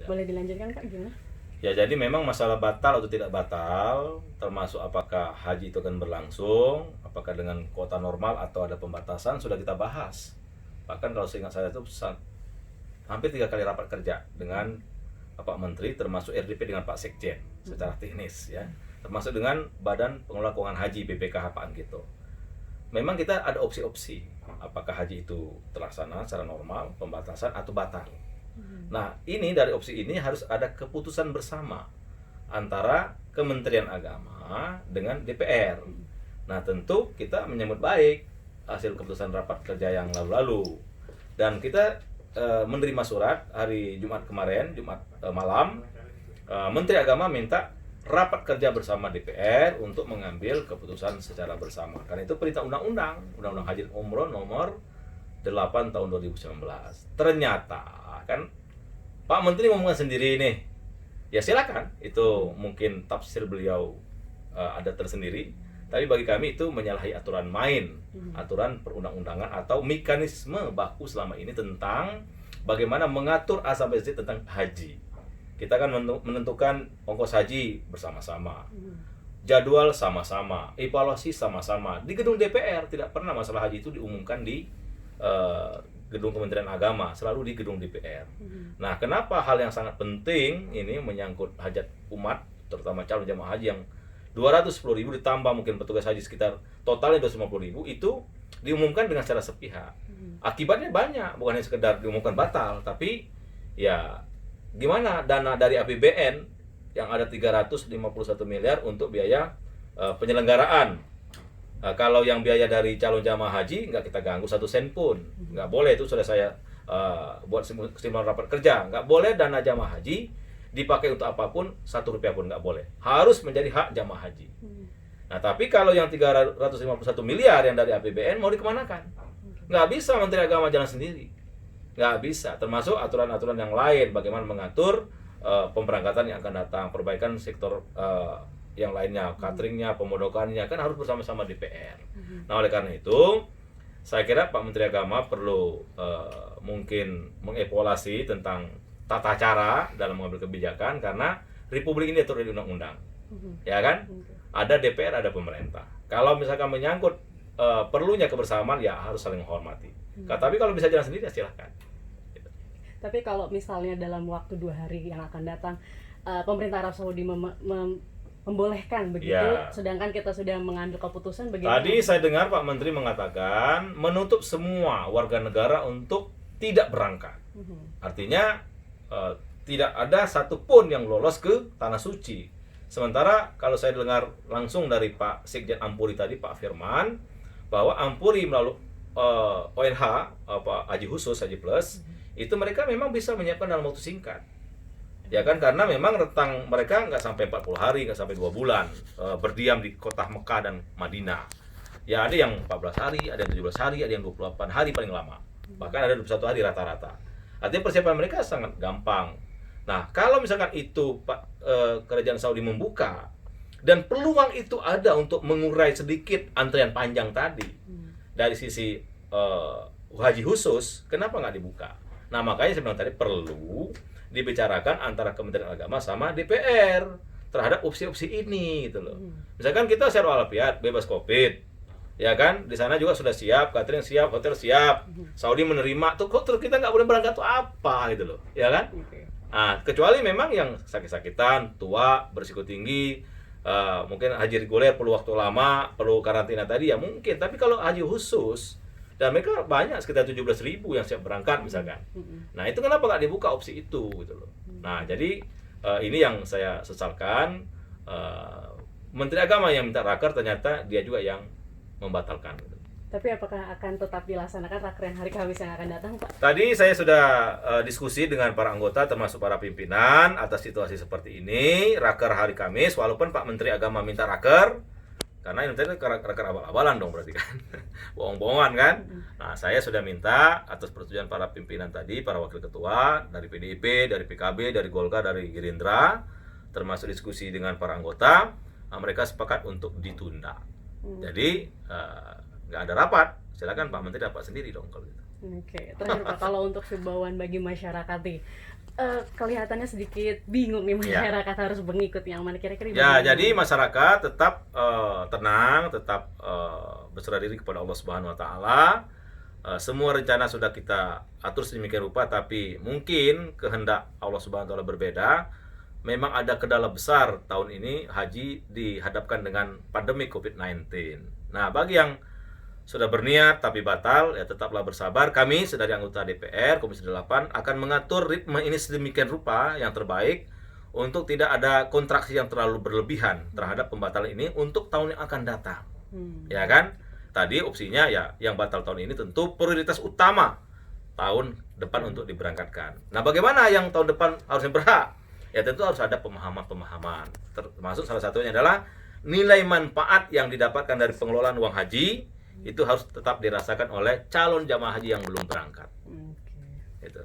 Boleh dilanjutkan Kak, gimana? Ya, jadi memang masalah batal atau tidak batal, termasuk apakah haji itu akan berlangsung, apakah dengan kuota normal atau ada pembatasan, sudah kita bahas. Bahkan kalau seingat saya itu hampir 3 kali rapat kerja dengan Pak Menteri, termasuk RDP dengan Pak Sekjen secara teknis ya, termasuk dengan Badan Pengelola Keuangan Haji BPKH Pak gitu. Memang kita ada opsi-opsi, apakah haji itu terlaksana secara normal, pembatasan atau batal. Nah, ini dari opsi ini harus ada keputusan bersama antara Kementerian Agama dengan DPR. Nah, tentu kita menyambut baik hasil keputusan rapat kerja yang lalu-lalu. Dan kita menerima surat hari Jumat kemarin, Jumat malam, Menteri Agama minta rapat kerja bersama DPR untuk mengambil keputusan secara bersama. Karena itu perintah undang-undang Haji dan Umroh nomor 8 tahun 2019. Ternyata kan Pak Menteri ngomongnya sendiri nih. Ya silakan, itu mungkin tafsir beliau ada tersendiri. Tapi bagi kami itu menyalahi aturan main, aturan perundang-undangan atau mekanisme baku selama ini tentang bagaimana mengatur A sampai Z tentang haji. Kita kan menentukan ongkos haji bersama-sama, jadwal sama-sama, evaluasi sama-sama. Di gedung DPR tidak pernah masalah haji itu diumumkan di gedung Kementerian Agama, selalu di gedung DPR. Nah, kenapa hal yang sangat penting ini menyangkut hajat umat, terutama calon jamaah haji yang 210.000 ditambah mungkin petugas haji sekitar totalnya 250.000 itu diumumkan dengan secara sepihak. Akibatnya banyak, bukan hanya sekedar diumumkan batal, tapi ya gimana dana dari APBN yang ada 351 miliar untuk biaya penyelenggaraan. Kalau yang biaya dari calon jamaah haji nggak kita ganggu 1 sen pun, nggak boleh. Itu sudah saya buat kesimpulan rapat kerja, nggak boleh dana jamaah haji dipakai untuk apapun, 1 rupiah pun nggak boleh, harus menjadi hak jamaah haji. Nah, tapi kalau yang 351 miliar yang dari APBN mau dikemanakan? Nggak bisa Menteri Agama jalan sendiri, nggak bisa. Termasuk aturan-aturan yang lain, bagaimana mengatur pemberangkatan yang akan datang, perbaikan sektor yang lainnya, cateringnya, pemondokannya, kan harus bersama-sama DPR. Nah, oleh karena itu saya kira Pak Menteri Agama perlu mungkin mengevaluasi tentang tata cara dalam mengambil kebijakan, karena Republik ini diatur di undang-undang, ya kan? Ada DPR, ada pemerintah. Kalau misalkan menyangkut perlunya kebersamaan, ya harus saling menghormati. Tapi kalau bisa jalan sendiri, ya silahkan. Tapi kalau misalnya dalam waktu 2 hari yang akan datang, pemerintah Arab Saudi membolehkan begitu, Ya. sedangkan kita sudah mengambil keputusan bagaimana? Tadi saya dengar Pak Menteri mengatakan menutup semua warga negara untuk tidak berangkat. Artinya tidak ada satupun yang lolos ke Tanah Suci. Sementara kalau saya dengar langsung dari Pak Sekjen Ampuri tadi, Pak Firman, bahwa Ampuri melalui ONH, Haji Khusus, Haji Plus, itu mereka memang bisa menyiapkan dalam waktu singkat. Ya kan, karena memang rentang mereka nggak sampai 40 hari, nggak sampai 2 bulan berdiam di kota Mekah dan Madinah. Ya ada yang 14 hari, ada yang 17 hari, ada yang 28 hari paling lama. Bahkan ada 21 hari rata-rata. Artinya persiapan mereka sangat gampang. Nah, kalau misalkan itu Kerajaan Saudi membuka, dan peluang itu ada untuk mengurai sedikit antrian panjang tadi dari sisi haji khusus, kenapa nggak dibuka? Nah, makanya saya bilang tadi perlu dibicarakan antara Kementerian Agama sama DPR terhadap opsi-opsi ini gitu loh. Misalkan kita secara walafiat bebas Covid, ya kan, di sana juga sudah siap, catering siap, hotel siap, Saudi menerima, tuh kok terus kita nggak boleh berangkat tuh apa gitu loh, ya kan? Nah, kecuali memang yang sakit-sakitan, tua, berisiko tinggi, mungkin haji reguler perlu waktu lama, perlu karantina tadi ya mungkin. Tapi kalau haji khusus, dan mereka banyak sekitar 17.000 yang siap berangkat misalkan. Nah, itu kenapa nggak dibuka opsi itu gitu loh. Nah, jadi ini yang saya sesalkan, Menteri Agama yang minta raker ternyata dia juga yang membatalkan gitu. Tapi apakah akan tetap dilaksanakan raker yang hari Kamis yang akan datang, Pak? Tadi saya sudah diskusi dengan para anggota termasuk para pimpinan atas situasi seperti ini, raker hari Kamis, walaupun Pak Menteri Agama minta raker, karena ini tadi raker abal-abalan dong berarti kan, bohong-bohongan kan. Nah, saya sudah minta atas persetujuan para pimpinan tadi, para wakil ketua dari PDIP, dari PKB, dari Golkar, dari Gerindra, termasuk diskusi dengan para anggota, mereka sepakat untuk ditunda. Jadi nggak ada rapat, silakan Pak Menteri rapat sendiri dong kalau gitu. Oke, terakhir Pak, kalau untuk himbauan bagi masyarakat nih, kelihatannya sedikit bingung nih Ya. masyarakat harus mengikut yang mana kira-kira Ya, bagaimana? jadi masyarakat tetap tenang, tetap berserah diri kepada Allah Subhanahu wa taala. Semua rencana sudah kita atur sedemikian rupa, tapi mungkin kehendak Allah Subhanahu wa taala berbeda. Memang ada kendala besar tahun ini haji dihadapkan dengan pandemi COVID-19. Nah, bagi yang sudah berniat tapi batal, ya tetaplah bersabar. Kami dari anggota DPR Komisi 8 akan mengatur ritme ini sedemikian rupa yang terbaik untuk tidak ada kontraksi yang terlalu berlebihan terhadap pembatalan ini untuk tahun yang akan datang. Ya kan? Tadi opsinya ya yang batal tahun ini tentu prioritas utama tahun depan untuk diberangkatkan. Nah, bagaimana yang tahun depan harusnya berhak? Ya tentu harus ada pemahaman-pemahaman. Termasuk salah satunya adalah nilai manfaat yang didapatkan dari pengelolaan uang haji itu harus tetap dirasakan oleh calon jamaah haji yang belum berangkat. Oke. Gitu.